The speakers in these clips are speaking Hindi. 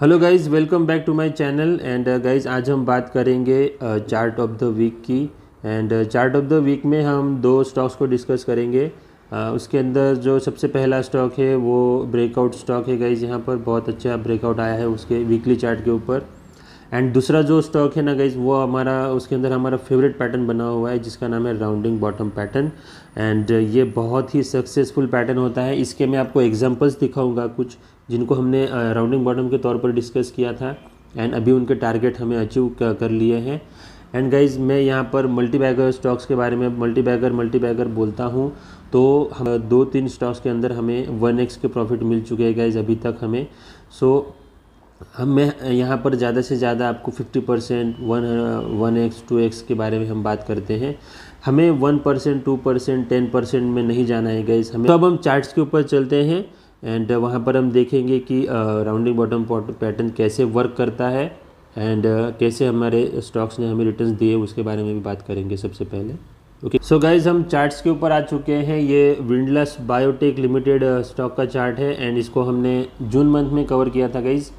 Hello guys, welcome back to my channel. And guys, आज हम बात करेंगे चार्ट ऑफ द वीक की। And chart of the week में हम दो स्टॉक्स को डिस्कस करेंगे। उसके अंदर जो सबसे पहला स्टॉक है वो ब्रेकआउट स्टॉक है गाइज़। यहाँ पर बहुत अच्छा ब्रेकआउट आया है उसके वीकली चार्ट के ऊपर। एंड दूसरा जो स्टॉक है ना गाइज़, वो हमारा उसके अंदर हमारा फेवरेट पैटर्न बना हुआ है जिसका नाम है राउंडिंग बॉटम पैटर्न। एंड ये बहुत ही सक्सेसफुल पैटर्न होता है। इसके मैं आपको एग्जांपल्स दिखाऊंगा कुछ जिनको हमने राउंडिंग बॉटम के तौर पर डिस्कस किया था एंड अभी उनके टारगेट हमें अचीव कर लिए हैं। एंड गाइज़, मैं यहाँ पर मल्टीबैगर स्टॉक्स के बारे में मल्टीबैगर बोलता हूँ तो हम 2-3 स्टॉक्स के अंदर हमें 1x के प्रॉफिट मिल चुके हैं गाइज़ अभी तक हमें। मैं यहाँ पर ज़्यादा से ज़्यादा आपको 50%, 1x 2x के बारे में हम बात करते हैं। हमें 1%, 2%, 10% में नहीं जाना है गाइस हमें। तो अब हम चार्ट्स के ऊपर चलते हैं एंड वहाँ पर हम देखेंगे कि राउंडिंग बॉटम पैटर्न कैसे वर्क करता है एंड कैसे हमारे स्टॉक्स ने हमें रिटर्न्स दिए उसके बारे में भी बात करेंगे सबसे पहले। ओके, सो गाइज, हम चार्ट्स के ऊपर आ चुके हैं। ये विंडलस बायोटेक लिमिटेड स्टॉक का चार्ट है एंड इसको हमने जून मंथ में कवर किया था गाइज।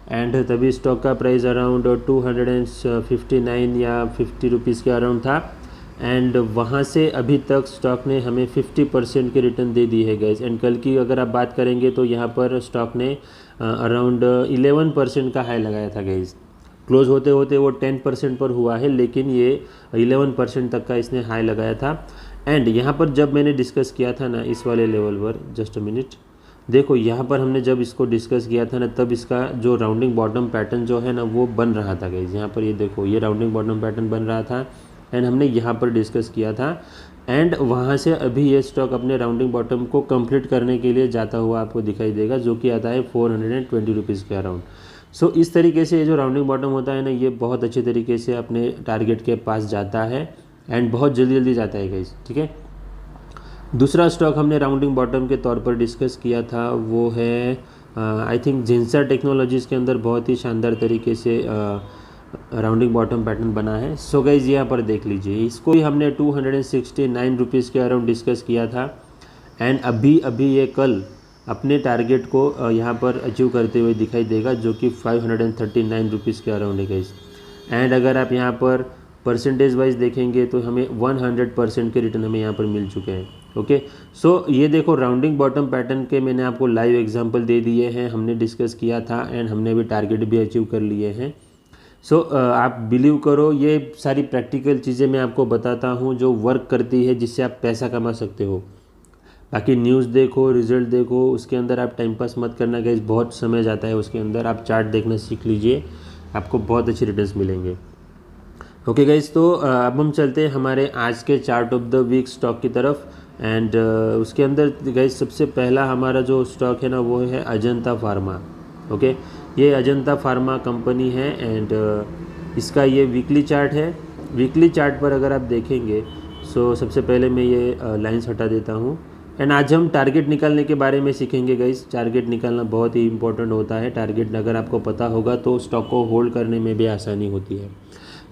एंड तभी स्टॉक का प्राइस अराउंड 259 या 50 रुपीज़ के अराउंड था। एंड वहाँ से अभी तक स्टॉक ने हमें 50% के रिटर्न दे दी है गाइज। एंड कल की अगर आप बात करेंगे तो यहाँ पर स्टॉक ने अराउंड 11% का हाई लगाया था गाइज। क्लोज होते होते वो 10% पर हुआ है, लेकिन ये 11% तक का इसने हाई लगाया था। एंड यहाँ पर जब मैंने डिस्कस किया था ना इस वाले लेवल पर, जस्ट अ मिनट, देखो यहाँ पर हमने जब इसको डिस्कस किया था ना तब इसका जो राउंडिंग बॉटम पैटर्न जो है ना वो बन रहा था गाइज। यहाँ पर ये देखो, ये राउंडिंग बॉटम पैटर्न बन रहा था एंड हमने यहाँ पर डिस्कस किया था। एंड वहाँ से अभी ये स्टॉक अपने राउंडिंग बॉटम को कंप्लीट करने के लिए जाता हुआ आपको दिखाई देगा, जो कि आता है 420 रुपीज़ के अराउंड। सो इस तरीके से ये जो राउंडिंग बॉटम होता है ना, ये बहुत अच्छे तरीके से अपने टारगेट के पास जाता है एंड बहुत जल्दी जल्दी जाता है गाइज, ठीक है। दूसरा स्टॉक हमने राउंडिंग बॉटम के तौर पर डिस्कस किया था वो है आई थिंक जेंसर टेक्नोलॉजीज़ के अंदर बहुत ही शानदार तरीके से राउंडिंग बॉटम पैटर्न बना है। सो गाइज, यहाँ पर देख लीजिए, इसको भी हमने 269 रुपीज़ के अराउंड डिस्कस किया था एंड अभी ये कल अपने टारगेट को यहाँ पर अचीव करते हुए दिखाई देगा, जो कि 539 रुपीज़ के अराउंड है गाइज। एंड अगर आप यहाँ पर परसेंटेज वाइज देखेंगे तो हमें 100% के रिटर्न हमें यहाँ पर मिल चुके हैं। ओके, सो ये देखो, राउंडिंग बॉटम पैटर्न के मैंने आपको लाइव एग्जांपल दे दिए हैं, हमने डिस्कस किया था एंड हमने भी टारगेट भी अचीव कर लिए हैं। सो आप बिलीव करो, ये सारी प्रैक्टिकल चीज़ें मैं आपको बताता हूँ जो वर्क करती है, जिससे आप पैसा कमा सकते हो। बाकी न्यूज़ देखो, रिजल्ट देखो, उसके अंदर आप टाइम पास मत करना गाइस, बहुत समय जाता है उसके अंदर। आप चार्ट देखना सीख लीजिए, आपको बहुत अच्छे रिटर्न्स मिलेंगे। ओके गाइस, तो अब हम चलते हैं हमारे आज के chart of the week stock की तरफ। एंड उसके अंदर गाइस सबसे पहला हमारा जो स्टॉक है ना वो है अजंता फार्मा। ओके, ये अजंता फार्मा कंपनी है एंड इसका ये वीकली चार्ट है। वीकली चार्ट पर अगर आप देखेंगे, सो सबसे पहले मैं ये लाइन्स हटा देता हूँ एंड आज हम टारगेट निकालने के बारे में सीखेंगे गाइस। टारगेट निकालना बहुत ही इंपॉर्टेंट होता है। टारगेट अगर आपको पता होगा तो स्टॉक को होल्ड करने में भी आसानी होती है।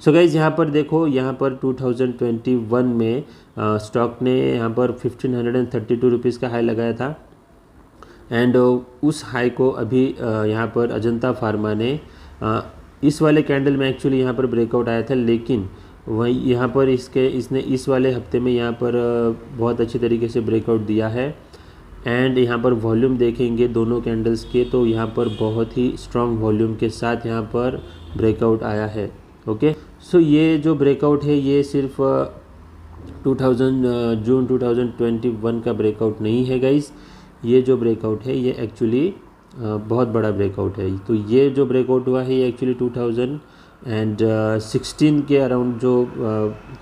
सो गाइज, यहाँ पर देखो, यहाँ पर 2021 में स्टॉक ने यहाँ पर 1532 रुपीज़ का हाई लगाया था एंड उस हाई को अभी यहाँ पर अजंता फार्मा ने इस वाले कैंडल में एक्चुअली यहाँ पर ब्रेकआउट आया था, लेकिन वही यहाँ पर इसने इस वाले हफ्ते में यहाँ पर बहुत अच्छे तरीके से ब्रेकआउट दिया है। एंड यहाँ पर वॉल्यूम देखेंगे दोनों कैंडल्स के, तो यहाँ पर बहुत ही स्ट्रॉन्ग वॉल्यूम के साथ यहाँ पर ब्रेकआउट आया है। ओके, सो ये जो ब्रेकआउट है ये सिर्फ जून 2021 का ब्रेकआउट नहीं है गाइस। ये जो ब्रेकआउट है ये एक्चुअली बहुत बड़ा ब्रेकआउट है। तो ये जो ब्रेकआउट हुआ है ये एक्चुअली 2016 के अराउंड जो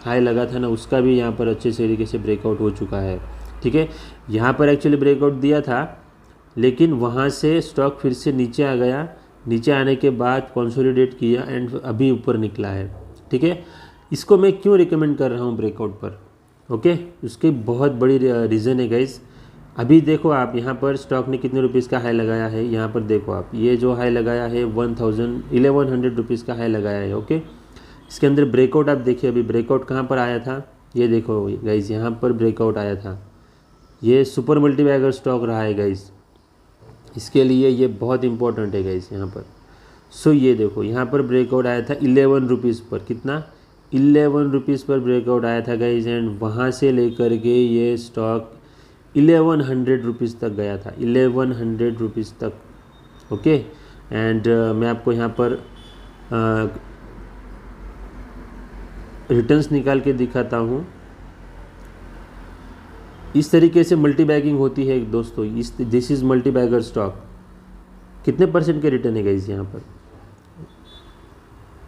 हाई लगा था ना, उसका भी यहाँ पर अच्छे तरीके से ब्रेकआउट हो चुका है, ठीक है। यहाँ पर एक्चुअली ब्रेकआउट दिया था, लेकिन वहाँ से स्टॉक फिर से नीचे आ गया। नीचे आने के बाद कंसोलिडेट किया एंड अभी ऊपर निकला है, ठीक है। इसको मैं क्यों रिकमेंड कर रहा हूँ ब्रेकआउट पर? ओके, उसकी बहुत बड़ी रीज़न है गाइस। अभी देखो आप, यहाँ पर स्टॉक ने कितने रुपीज़ का हाई लगाया है, यहाँ पर देखो आप, ये जो हाई लगाया है 1100 रुपीज़ का हाई लगाया है। ओके, इसके अंदर ब्रेकआउट आप देखिए, अभी ब्रेकआउट कहाँ पर आया था, ये देखो गाइस, यहाँ पर ब्रेकआउट आया था। ये सुपर मल्टीबैगर स्टॉक रहा है गाइस, इसके लिए ये बहुत इंपॉर्टेंट है गाइस यहाँ पर। सो ये देखो यहाँ पर ब्रेकआउट आया था 11 रुपीज़ पर, कितना 11 रुपीज़ पर ब्रेकआउट आया था गाइज, एंड वहाँ से लेकर के ये स्टॉक 1100 रुपीज़ तक गया था, 1100 रुपीज़ तक। ओके, एंड मैं आपको यहाँ पर रिटर्न्स निकाल के दिखाता हूँ। इस तरीके से मल्टी बैगिंग होती है दोस्तों, this is multi bagger stock. कितने परसेंट के रिटर्न है गाइस यहाँ पर?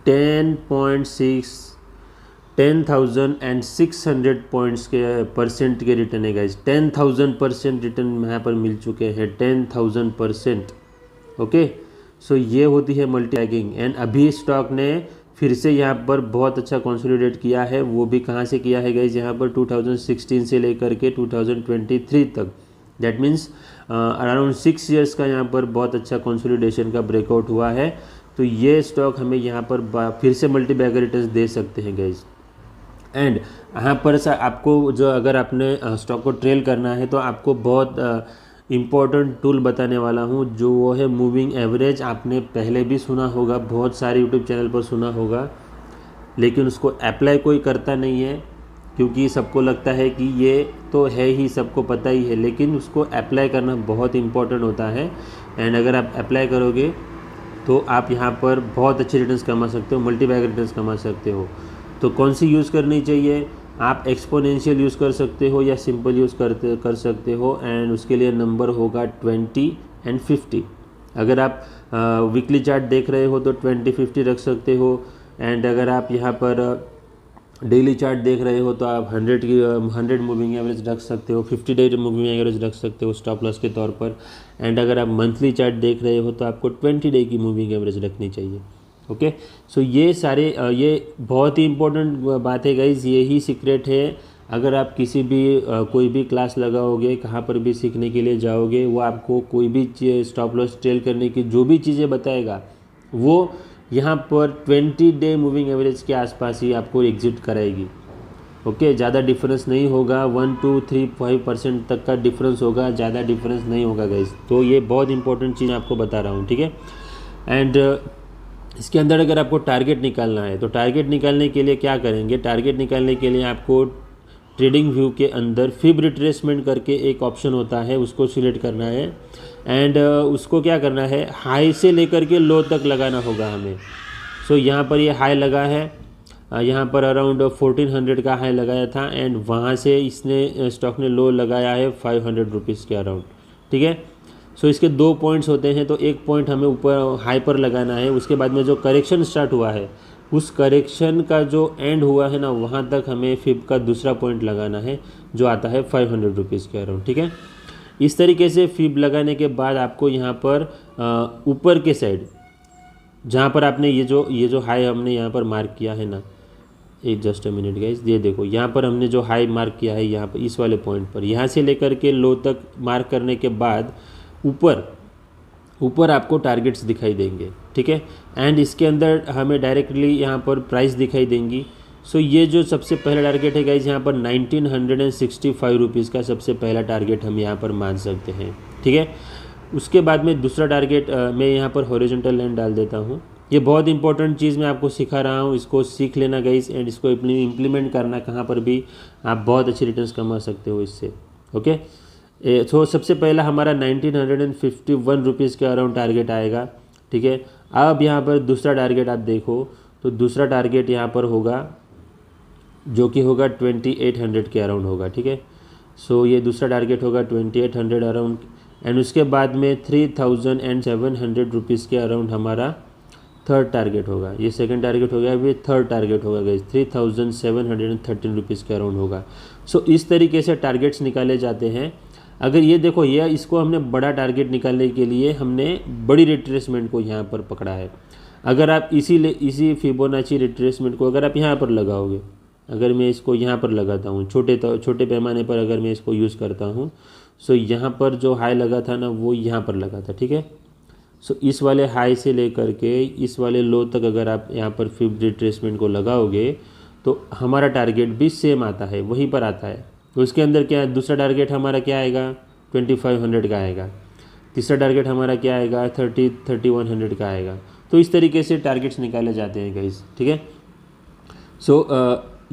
10,600 पॉइंट्स के परसेंट के रिटर्न है गाइस। 10,000% रिटर्न यहाँ पर मिल चुके हैं, 10,000%। ओके, सो ये होती है मल्टी बैगिंग। एंड अभी स्टॉक ने फिर से यहाँ पर बहुत अच्छा कंसोलिडेट किया है। वो भी कहाँ से किया है गाइस? यहाँ पर 2016 से लेकर के 2023 तक, दैट मीन्स अराउंड 6 इयर्स का यहाँ पर बहुत अच्छा कंसोलिडेशन का ब्रेकआउट हुआ है। तो ये स्टॉक हमें यहाँ पर फिर से मल्टी बैगर रिटर्न्स दे सकते हैं गाइस। एंड यहाँ पर आपको जो, अगर आपने स्टॉक को ट्रेल करना है तो आपको बहुत इम्पॉर्टेंट टूल बताने वाला हूँ, जो वो है मूविंग एवरेज। आपने पहले भी सुना होगा, बहुत सारे यूट्यूब चैनल पर सुना होगा, लेकिन उसको अप्लाई कोई करता नहीं है, क्योंकि सबको लगता है कि ये तो है ही, सबको पता ही है, लेकिन उसको अप्लाई करना बहुत इम्पॉर्टेंट होता है। एंड अगर आप अप्लाई करोगे तो आप यहाँ पर बहुत अच्छे रिटर्न्स कमा सकते हो, मल्टी बैगर रिटर्न्स कमा सकते हो। तो कौन सी यूज़ करनी चाहिए? आप एक्सपोनेंशियल यूज़ कर सकते हो या सिंपल यूज़ कर सकते हो, एंड उसके लिए नंबर होगा 20 एंड 50। अगर आप वीकली चार्ट देख रहे हो तो 20-50 रख सकते हो, एंड अगर आप यहाँ पर डेली चार्ट देख रहे हो तो आप 100 मूविंग एवरेज रख सकते हो, 50 डे मूविंग एवरेज रख सकते हो स्टॉप लॉस के तौर पर। एंड अगर आप मंथली चार्ट देख रहे हो तो आपको 20 डे की मूविंग एवरेज रखनी चाहिए। ओके, सो ये सारे ये बहुत ही इंपॉर्टेंट बात है गाइज, ये ही सीक्रेट है। अगर आप किसी भी कोई भी क्लास लगाओगे, कहाँ पर भी सीखने के लिए जाओगे, वो आपको कोई भी स्टॉप लॉस ट्रेल करने की जो भी चीज़ें बताएगा, वो यहाँ पर 20 डे मूविंग एवरेज के आसपास ही आपको एग्जिट कराएगी। ओके, ज़्यादा डिफरेंस नहीं होगा, 1, 2, 3, 5% तक का डिफरेंस होगा, ज़्यादा डिफरेंस नहीं होगा गाइज। तो ये बहुत इंपॉर्टेंट चीज़ आपको बता रहा हूँ, ठीक है। एंड इसके अंदर अगर आपको टारगेट निकालना है तो टारगेट निकालने के लिए क्या करेंगे? टारगेट निकालने के लिए आपको ट्रेडिंग व्यू के अंदर फिब रिट्रेसमेंट करके एक ऑप्शन होता है, उसको सिलेक्ट करना है। एंड उसको क्या करना है? हाई से लेकर के लो तक लगाना होगा हमें। सो यहाँ पर ये हाई लगा है, यहाँ पर अराउंड 1400 का हाई लगाया था, एंड वहाँ से इसने स्टॉक ने लो लगाया है 500 रुपीज़ के अराउंड, ठीक है। सो इसके 2 पॉइंट्स होते हैं, तो एक पॉइंट हमें ऊपर हाई पर लगाना है। उसके बाद में जो करेक्शन स्टार्ट हुआ है, उस करेक्शन का जो एंड हुआ है ना, वहाँ तक हमें फिब का दूसरा पॉइंट लगाना है, जो आता है 500 रुपीज़ के अराउंड, ठीक है। इस तरीके से फिब लगाने के बाद आपको यहाँ पर ऊपर के साइड, जहाँ पर आपने ये जो हाई हमने यहाँ पर मार्क किया है ना, एक जस्ट अ मिनट गाइस, ये देखो यहाँ पर हमने जो हाई मार्क किया है, यहाँ पर इस वाले पॉइंट पर, यहाँ से लेकर के लो तक मार्क करने के बाद ऊपर आपको टारगेट्स दिखाई देंगे, ठीक है। एंड इसके अंदर हमें डायरेक्टली यहाँ पर प्राइस दिखाई देंगी। सो ये जो सबसे पहला टारगेट है गाइज, यहाँ पर 1965 रुपीज़ का सबसे पहला टारगेट हम यहाँ पर मान सकते हैं, ठीक है। उसके बाद में दूसरा टारगेट मैं यहाँ पर हॉरिजॉन्टल लाइन डाल देता हूँ। ये बहुत इंपॉर्टेंट चीज़ मैं आपको सिखा रहा हूँ, इसको सीख लेना गाइज, एंड इसको इम्प्लीमेंट करना, कहाँ पर भी आप बहुत अच्छे रिटर्न्स कमा सकते हो इससे। ओके, तो सबसे पहला हमारा 1951 रुपीज़ के अराउंड टारगेट आएगा, ठीक है। अब यहाँ पर दूसरा टारगेट आप देखो, तो दूसरा टारगेट यहाँ पर होगा, जो कि होगा 2800 के अराउंड होगा, ठीक है। सो ये दूसरा टारगेट होगा 2800 अराउंड, एंड उसके बाद में 3700 रुपीज़ के अराउंड हमारा थर्ड टारगेट होगा। ये सेकंड टारगेट हो गया, अभी थर्ड टारगेट होगा गाइस, 3713 रुपीज़ के अराउंड होगा। सो इस तरीके से टारगेट्स निकाले जाते हैं। अगर ये देखो, ये इसको हमने बड़ा टारगेट निकालने के लिए हमने बड़ी रिट्रेसमेंट को यहाँ पर पकड़ा है। अगर आप इसी फिबोनाची रिट्रेसमेंट को अगर आप यहाँ पर लगाओगे, अगर मैं इसको यहाँ पर लगाता हूँ, छोटे पैमाने पर अगर मैं इसको यूज़ करता हूँ, सो यहाँ पर जो हाई लगा था ना, वो यहाँ पर लगा था, ठीक है। सो इस वाले हाई से लेकर के इस वाले लो तक अगर आप यहाँ पर फिब रिट्रेसमेंट को लगाओगे तो हमारा टारगेट भी सेम आता है, वहीं पर आता है। तो इसके अंदर क्या है? दूसरा टारगेट हमारा क्या आएगा? 2500 का आएगा। तीसरा टारगेट हमारा क्या आएगा? 3100 का आएगा। तो इस तरीके से टारगेट्स निकाले जाते हैं गाइस, ठीक है। सो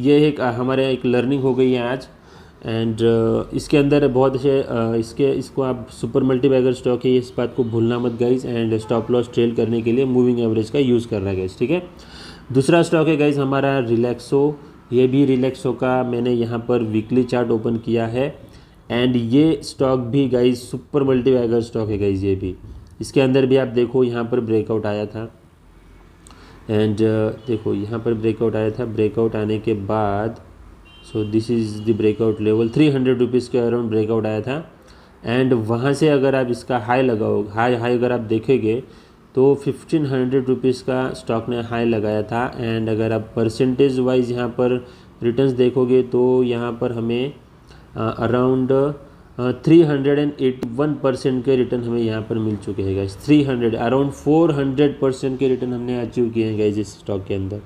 ये एक हमारे एक लर्निंग हो गई है आज। एंड इसके अंदर बहुत से इसको आप सुपर मल्टीबैगर स्टॉक है, इस बात को भूलना मत guys. And stop loss trail करने के लिए मूविंग एवरेज का यूज़ करना है गाइस, ठीक है। दूसरा स्टॉक है गाइस हमारा रिलैक्सो। ये भी रिलैक्सो का मैंने यहाँ पर वीकली चार्ट ओपन किया है। एंड ये स्टॉक भी गाइस सुपर मल्टीबैगर स्टॉक है गाइस। ये भी इसके अंदर भी आप देखो यहाँ पर ब्रेकआउट आया था। एंड देखो यहाँ पर ब्रेकआउट आया था। ब्रेकआउट आने के बाद so this is the breakout level 300 rupees के अराउंड ब्रेकआउट आया था। एंड वहाँ से अगर आप इसका हाई लगाओ, हाई अगर आप देखेंगे तो 1500 रुपीज़ का स्टॉक ने हाई लगाया था। एंड अगर आप परसेंटेज वाइज यहाँ पर रिटर्न्स देखोगे तो यहाँ पर हमें अराउंड 381% के रिटर्न हमें यहाँ पर मिल चुके हैं गाइस। 300 अराउंड 400% के रिटर्न हमने अचीव किए हैं गाइस इस स्टॉक के अंदर।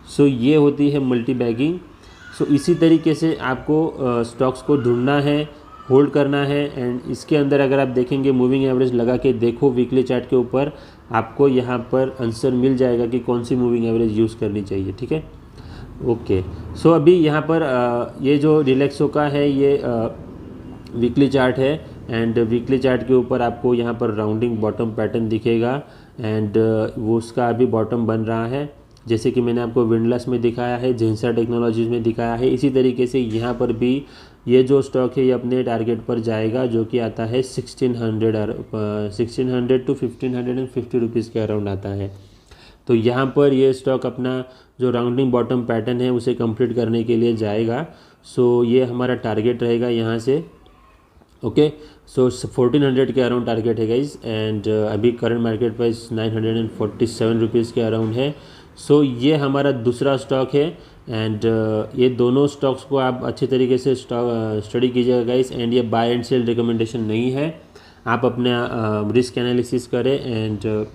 सो ये होती है मल्टी बैगिंग। सो इसी तरीके से आपको स्टॉक्स को ढूंढना है, होल्ड करना है। एंड इसके अंदर अगर आप देखेंगे मूविंग एवरेज लगा के देखो वीकली चार्ट के ऊपर, आपको यहाँ पर आंसर मिल जाएगा कि कौन सी मूविंग एवरेज यूज़ करनी चाहिए, ठीक है। ओके, सो अभी यहाँ पर ये जो रिलैक्सो का है ये वीकली चार्ट है। एंड वीकली चार्ट के ऊपर आपको यहाँ पर राउंडिंग बॉटम पैटर्न दिखेगा। एंड वो उसका अभी बॉटम बन रहा है, जैसे कि मैंने आपको विंडलास में दिखाया है, जेंसा टेक्नोलॉजीज़ में दिखाया है। इसी तरीके से यहाँ पर भी ये जो स्टॉक है ये अपने टारगेट पर जाएगा, जो कि आता है 1600 टू 1550 रुपीज़ के अराउंड आता है। तो यहाँ पर ये स्टॉक अपना जो राउंडिंग बॉटम पैटर्न है उसे कंप्लीट करने के लिए जाएगा। सो ये हमारा टारगेट रहेगा यहाँ से। ओके, सो 1400 के अराउंड टारगेट है गाइज। एंड अभी करंट मार्केट प्राइस 947 रुपीज़ के अराउंड है। सो ये हमारा दूसरा स्टॉक है। एंड ये दोनों स्टॉक्स को आप अच्छे तरीके से स्टडी कीजिएगा गाइस। एंड ये बाय एंड सेल रिकमेंडेशन नहीं है, आप अपना रिस्क एनालिसिस करें एंड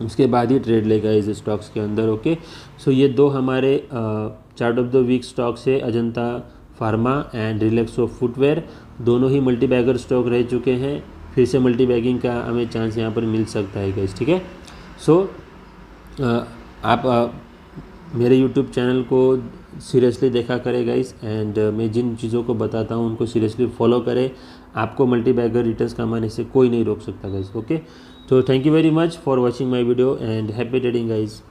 उसके बाद ही ट्रेड लेगा इस स्टॉक्स के अंदर। ओके, सो ये दो हमारे chart of the week stocks है, Ajanta pharma and Relaxo footwear. दोनों ही मल्टी बैगर स्टॉक रह चुके हैं, फिर से मल्टी बैगिंग का हमें चांस यहाँ पर मिल सकता है गाइस, ठीक है। सो आप मेरे यूट्यूब चैनल को सीरियसली देखा करें गाइस। एंड मैं जिन चीज़ों को बताता हूँ उनको सीरियसली फॉलो करें। आपको मल्टी बैगर रिटर्न्स कमाने से कोई नहीं रोक सकता गाइस। ओके, तो thank you very much for watching my video and happy trading guys.